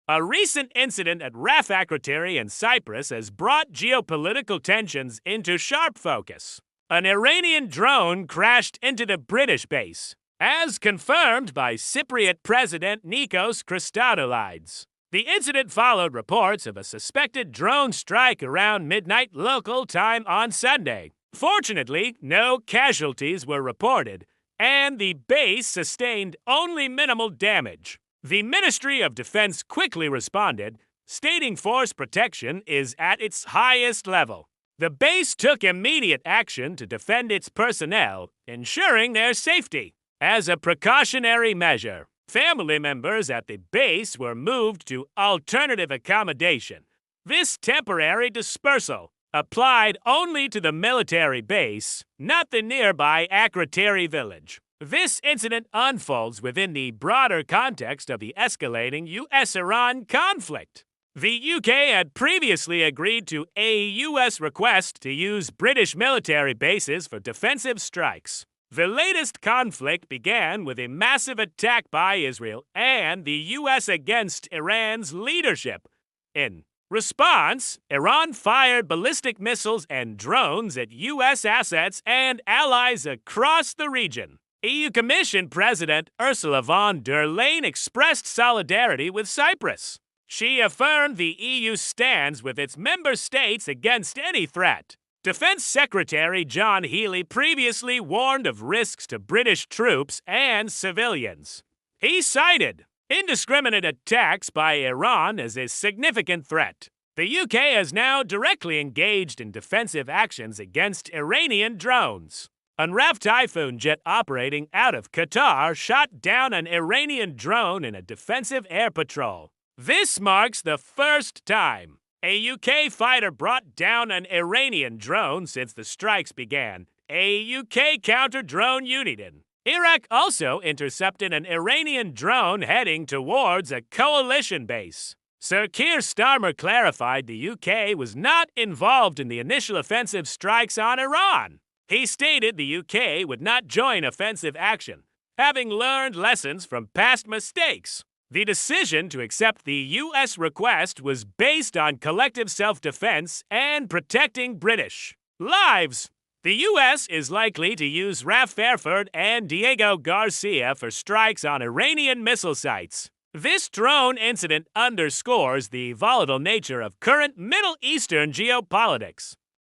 A recent incident at RAF in Cyprus has brought geopolitical tensions into sharp focus. An Iranian drone crashed into the British base, as confirmed by Cypriot President Nikos Christodoulides. The incident followed reports of a suspected drone strike around midnight local time on Sunday. Fortunately, no casualties were reported, and the base sustained only minimal damage. The Ministry of Defense quickly responded, stating force protection is at its highest level. The base took immediate action to defend its personnel, ensuring their safety. As a precautionary measure, family members at the base were moved to alternative accommodation. This temporary dispersal applied only to the military base, not the nearby Akrotiri village. This incident unfolds within the broader context of the escalating U.S.-Iran conflict. The UK had previously agreed to a U.S. request to use British military bases for defensive strikes. The latest conflict began with a massive attack by Israel and the U.S. against Iran's leadership. In response, Iran fired ballistic missiles and drones at U.S. assets and allies across the region. EU Commission President Ursula von der Leyen expressed solidarity with Cyprus. She affirmed the EU stands with its member states against any threat. Defense Secretary John Healey previously warned of risks to British troops and civilians. He cited indiscriminate attacks by Iran as a significant threat. The UK has now directly engaged in defensive actions against Iranian drones. A RAF Typhoon jet operating out of Qatar shot down an Iranian drone in a defensive air patrol. This marks the first time a UK fighter brought down an Iranian drone since the strikes began, a UK counter-drone unit in. Iraq also intercepted an Iranian drone heading towards a coalition base. Sir Keir Starmer clarified the UK was not involved in the initial offensive strikes on Iran. He stated the UK would not join offensive action, having learned lessons from past mistakes. The decision to accept the U.S. request was based on collective self-defense and protecting British lives. The U.S. is likely to use RAF Fairford and Diego Garcia for strikes on Iranian missile sites. This drone incident underscores the volatile nature of current Middle Eastern geopolitics.